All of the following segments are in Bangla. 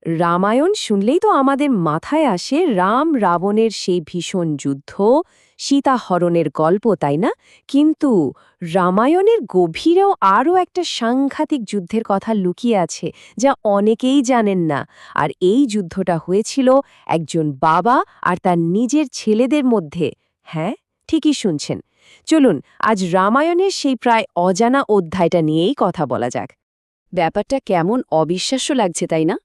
রামায়ণ শুনলেই তো আমাদের মাথায় আসে রাম রাবণের সেই ভীষণ যুদ্ধ, সীতাহরণের গল্প, তাই না? কিন্তু রামায়ণের গভীরেও আরও একটা সাংঘাতিক যুদ্ধের কথা লুকিয়ে আছে, যা অনেকেই জানেন না। আর এই যুদ্ধটা হয়েছিল একজন বাবা আর তার নিজের ছেলেদের মধ্যে। হ্যাঁ, ঠিকই শুনছেন। চলুন আজ রামায়ণের সেই প্রায় অজানা অধ্যায়টা নিয়েই কথা বলা যাক। ব্যাপারটা কেমন অবিশ্বাস্য লাগছে, তাই না?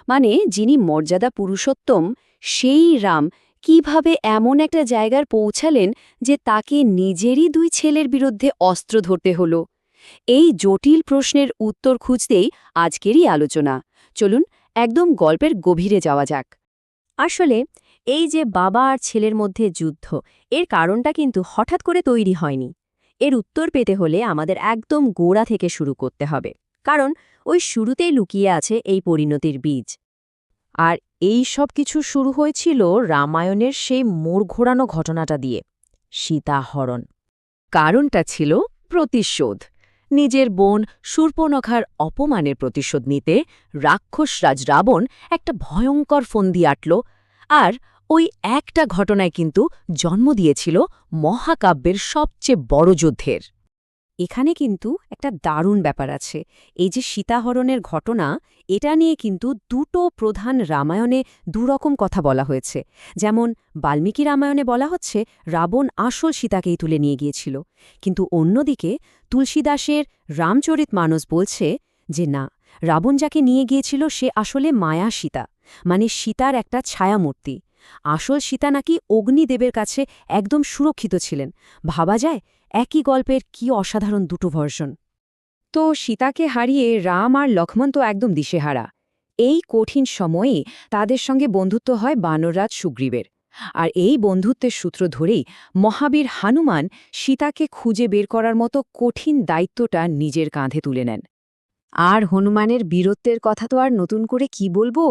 মানে যিনি মর্যাদা পুরুষোত্তম, সেই রাম কিভাবে এমন একটা জায়গার পৌঁছালেন যে তাকে নিজেরই দুই ছেলের বিরুদ্ধে অস্ত্র ধরতে হলো? এই জটিল প্রশ্নের উত্তর খুঁজতেই আজকেরই আলোচনা। চলুন একদম গল্পের গভীরে যাওয়া যাক। আসলে এই যে বাবা আর ছেলের মধ্যে যুদ্ধ, এর কারণটা কিন্তু হঠাৎ করে তৈরি হয়নি। এর উত্তর পেতে হলে আমাদের একদম গোড়া থেকে শুরু করতে হবে, কারণ ওই শুরুতেই লুকিয়ে আছে এই পরিণতির বীজ। আর এই সব কিছু শুরু হয়েছিল রামায়ণের সেই মোড় ঘোরানো ঘটনাটা দিয়ে, সীতাহরণ। কারণটা ছিল প্রতিশোধ। নিজের বোন শূর্পণখার অপমানের প্রতিশোধ নিতে রাক্ষসরাজ রাবণ একটা ভয়ঙ্কর ফন্দি আঁটল। আর ওই একটা ঘটনায় কিন্তু জন্ম দিয়েছিল মহাকাব্যের সবচেয়ে বড় যুদ্ধের। এখানে কিন্তু একটা দারুণ ব্যাপার আছে। এই যে সীতাহরণের ঘটনা, এটা নিয়ে কিন্তু দুটো প্রধান রামায়ণে দুরকম কথা বলা হয়েছে। যেমন বাল্মীকি রামায়ণে বলা হচ্ছে রাবণ আসল সীতাকেই তুলে নিয়ে গিয়েছিল, কিন্তু অন্যদিকে তুলসীদাসের রামচরিতমানস বলছে যে না, রাবণ যাকে নিয়ে গিয়েছিল সে আসলে মায়া সীতা, মানে সীতার একটা ছায়ামূর্তি। আসল সীতা নাকি অগ্নিদেবের কাছে একদম সুরক্ষিত ছিলেন। ভাবা যায় একই গল্পের কি অসাধারণ দুটো ভার্সন। তো সীতাকে হারিয়ে রাম আর লক্ষ্মণ তো একদম দিশেহারা। এই কঠিন সময়েই তাদের সঙ্গে বন্ধুত্ব হয় বানররাজ সুগ্রীবের। আর এই বন্ধুত্বের সূত্র ধরেই মহাবীর হনুমান সীতাকে খুঁজে বের করার মতো কঠিন দায়িত্বটা নিজের কাঁধে তুলে নেন। আর হনুমানের বীরত্বের কথা তো আর নতুন করে কি বলবো।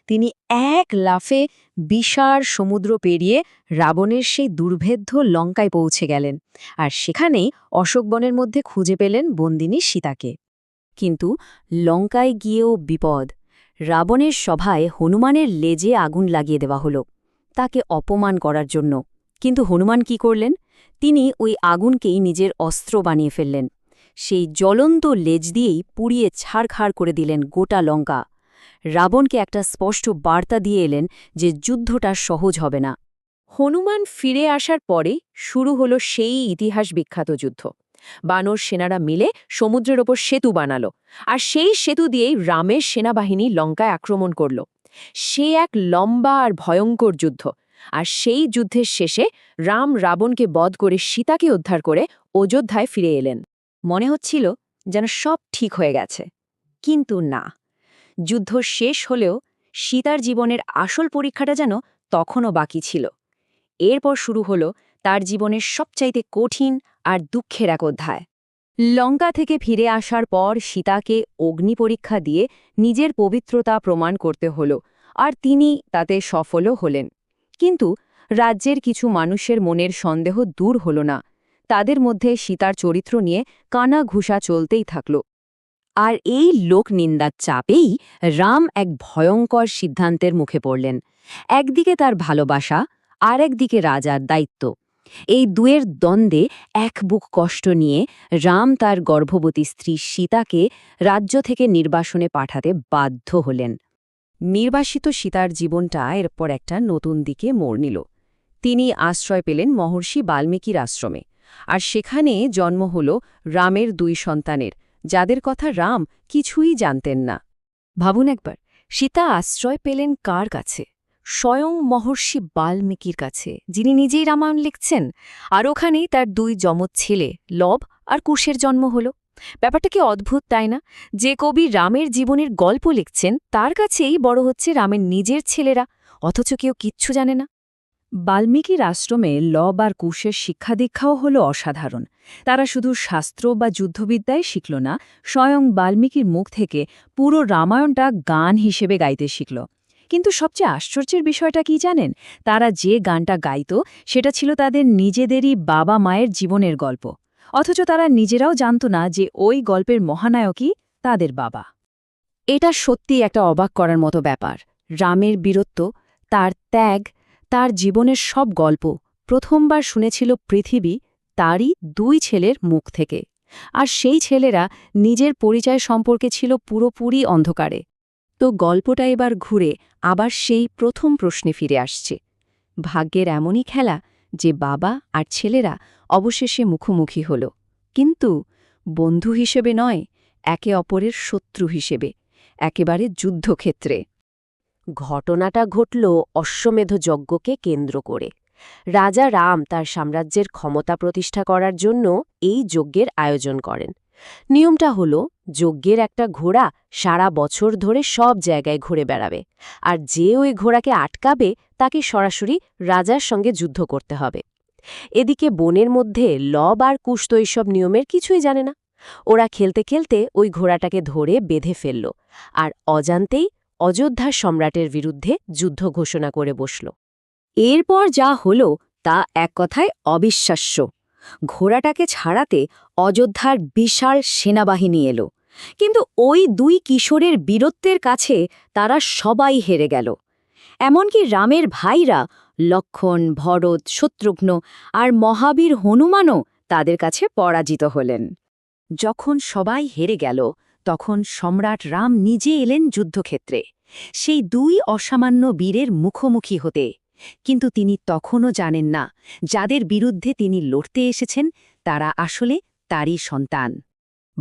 তিনি এক লাফে বিশাল সমুদ্র পেরিয়ে রাবণের সেই দুর্ভেদ্য লঙ্কায় পৌঁছে গেলেন, আর সেখানেই অশোকবনের মধ্যে খুঁজে পেলেন বন্দিনী সীতাকে। কিন্তু লঙ্কায় গিয়েও বিপদ। রাবণের সভায় হনুমানের লেজে আগুন লাগিয়ে দেওয়া হলো, তাকে অপমান করার জন্য। কিন্তু হনুমান কি করলেন? তিনি ওই আগুনকেই নিজের অস্ত্র বানিয়ে ফেললেন। সেই জ্বলন্ত লেজ দিয়েই পুড়িয়ে ছাড়খাড় করে দিলেন গোটা লঙ্কা। রাবণকে একটা স্পষ্ট বার্তা দিয়ে এলেন যে যুদ্ধটা সহজ হবে না। হনুমান ফিরে আসার পরে শুরু হলো সেই ইতিহাস বিখ্যাত যুদ্ধ। বানর সেনারা মিলে সমুদ্রের ওপর সেতু বানালো, আর সেই সেতু দিয়েই রামের সেনাবাহিনী লঙ্কায় আক্রমণ করল। সে এক লম্বা আর ভয়ঙ্কর যুদ্ধ। আর সেই যুদ্ধের শেষে রাম রাবণকে বধ করে সীতাকে উদ্ধার করে অযোধ্যায় ফিরে এলেন। মনে হচ্ছিল যেন সব ঠিক হয়ে গেছে, কিন্তু না। যুদ্ধ শেষ হলেও সীতার জীবনের আসল পরীক্ষাটা যেন তখনও বাকি ছিল। এরপর শুরু হলো তার জীবনের সবচাইতে কঠিন আর দুঃখের এক অধ্যায়। লঙ্কা থেকে ফিরে আসার পর সীতাকে অগ্নি পরীক্ষা দিয়ে নিজের পবিত্রতা প্রমাণ করতে হলো, আর তিনি তাতে সফলও হলেন। কিন্তু রাজ্যের কিছু মানুষের মনের সন্দেহ দূর হল না। তাদের মধ্যে সীতার চরিত্র নিয়ে কানা ঘুষা চলতেই থাকল। আর এই লোকনিন্দার চাপেই রাম এক ভয়ঙ্কর সিদ্ধান্তের মুখে পড়লেন। একদিকে তার ভালোবাসা, আর একদিকে রাজার দায়িত্ব। এই দুয়ের দ্বন্দ্বে এক বুক কষ্ট নিয়ে রাম তার গর্ভবতী স্ত্রী সীতাকে রাজ্য থেকে নির্বাসনে পাঠাতে বাধ্য হলেন। নির্বাসিত সীতার জীবনটা এরপর একটা নতুন দিকে মোড় নিল। তিনি আশ্রয় পেলেন মহর্ষি বাল্মীকির আশ্রমে, আর সেখানে জন্ম হল রামের দুই সন্তানের, যাদের কথা রাম কিছুই জানতেন না। ভাবুন একবার, সীতা আশ্রয় পেলেন কার কাছে? স্বয়ং মহর্ষি বাল্মীকির কাছে, যিনি নিজেই রামায়ণ লিখছেন। আর ওখানেই তার দুই যমজ ছেলে লব আর কুশের জন্ম হল। ব্যাপারটা কি অদ্ভুত, তাই না? যে কবি রামের জীবনের গল্প লিখছেন তার কাছেই বড় হচ্ছে রামের নিজের ছেলেরা, অথচ কেউ কিচ্ছু জানে না। বাল্মীকির আশ্রমে লব আর কুশের শিক্ষাদীক্ষাও হল অসাধারণ। তারা শুধু শাস্ত্র বা যুদ্ধবিদ্যায় শিখল না, স্বয়ং বাল্মীকির মুখ থেকে পুরো রামায়ণটা গান হিসেবে গাইতে শিখল। কিন্তু সবচেয়ে আশ্চর্যের বিষয়টা কি জানেন? তারা যে গানটা গাইত সেটা ছিল তাদের নিজেদেরই বাবা মায়ের জীবনের গল্প, অথচ তারা নিজেরাও জানত না যে ওই গল্পের মহানায়কই তাদের বাবা। এটা সত্যিই একটা অবাক করার মতো ব্যাপার। রামের বীরত্ব, তার ত্যাগ, তার জীবনের সব গল্প প্রথমবার শুনেছিল পৃথিবী তারই 2 ছেলের মুখ থেকে। আর সেই ছেলেরা নিজের পরিচয় সম্পর্কে ছিল পুরোপুরি অন্ধকারে। তো গল্পটা এবার ঘুরে আবার সেই প্রথম প্রশ্নে ফিরে আসছে। ভাগ্যের এমনই খেলা যে বাবা আর ছেলেরা অবশেষে মুখোমুখি হল, কিন্তু বন্ধু হিসেবে নয়, একে অপরের শত্রু হিসেবে, একেবারে যুদ্ধক্ষেত্রে। ঘটনাটা ঘটল অশ্বমেধ যজ্ঞকে কেন্দ্র করে। রাজা রাম তার সাম্রাজ্যের ক্ষমতা প্রতিষ্ঠা করার জন্য এই যজ্ঞের আয়োজন করেন। নিয়মটা হলো, যজ্ঞের একটা ঘোড়া সারা বছর ধরে সব জায়গায় ঘুরে বেড়াবে, আর যে ওই ঘোড়াকে আটকাবে তাকে সরাসরি রাজার সঙ্গে যুদ্ধ করতে হবে। এদিকে বনের মধ্যে লব আর কুশ তো এইসব নিয়মের কিছুই জানে না। ওরা খেলতে খেলতে ওই ঘোড়াটাকে ধরে বেঁধে ফেলল, আর অজান্তেই অযোধ্যার সম্রাটের বিরুদ্ধে যুদ্ধ ঘোষণা করে বসল। এরপর যা হল তা এক কথায় অবিশ্বাস্য। ঘোড়াটাকে ছাড়াতে অযোধ্যার বিশাল সেনাবাহিনী এলো, কিন্তু ওই 2 কিশোরের বীরত্বের কাছে তারা সবাই হেরে গেল। এমনকি রামের ভাইরা লক্ষ্মণ, ভরত, শত্রুঘ্ন আর মহাবীর হনুমানও তাদের কাছে পরাজিত হলেন। যখন সবাই হেরে গেল, তখন সম্রাট রাম নিজে এলেন যুদ্ধক্ষেত্রে, সেই 2 অসামান্য বীরের মুখোমুখি হতে। কিন্তু তিনি তখনও জানেন না, যাদের বিরুদ্ধে তিনি লড়তে এসেছেন তারা আসলে তারই সন্তান।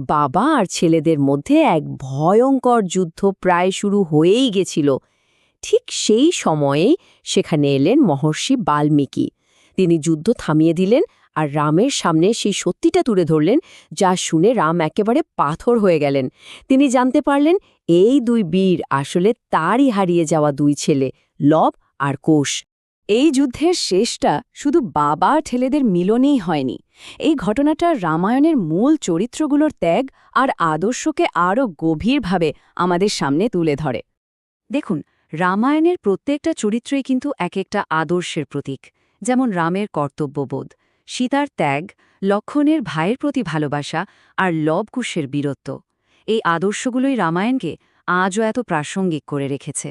বাবা আর ছেলেদের মধ্যে এক ভয়ঙ্কর যুদ্ধ প্রায় শুরু হয়েই গেছিল। ঠিক সেই সময়েই সেখানে এলেন মহর্ষি বাল্মীকি। তিনি যুদ্ধ থামিয়ে দিলেন আর রামের সামনে সেই সত্যিটা তুলে ধরলেন, যা শুনে রাম একেবারে পাথর হয়ে গেলেন। তিনি জানতে পারলেন এই 2 বীর আসলে তারই হারিয়ে যাওয়া 2 ছেলে, লব আর কুশ। এই যুদ্ধের শেষটা শুধু বাবা আর ছেলেদের মিলনেই হয়নি। এই ঘটনাটা রামায়ণের মূল চরিত্রগুলোর ত্যাগ আর আদর্শকে আরও গভীরভাবে আমাদের সামনে তুলে ধরে। দেখুন, রামায়ণের প্রত্যেকটা চরিত্রই কিন্তু এক একটা আদর্শের প্রতীক। যেমন রামের কর্তব্যবোধ, সীতার ত্যাগ, লক্ষ্মণের ভাইয়ের প্রতি ভালোবাসা আর লবকুশের বীরত্ব। এই আদর্শগুলোই রামায়ণকে আজও এত প্রাসঙ্গিক করে রেখেছে।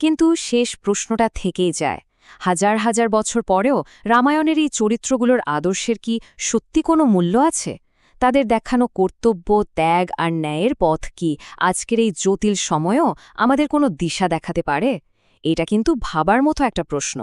কিন্তু শেষ প্রশ্নটা থেকেই যায়, হাজার হাজার বছর পরেও রামায়ণের এই চরিত্রগুলোর আদর্শের কি সত্যি কোনো মূল্য আছে? তাদের দেখানো কর্তব্য, ত্যাগ আর ন্যায়ের পথ কি আজকের এই জটিল সময়েও আমাদের কোনো দিশা দেখাতে পারে? এটা কিন্তু ভাবার মতো একটা প্রশ্ন।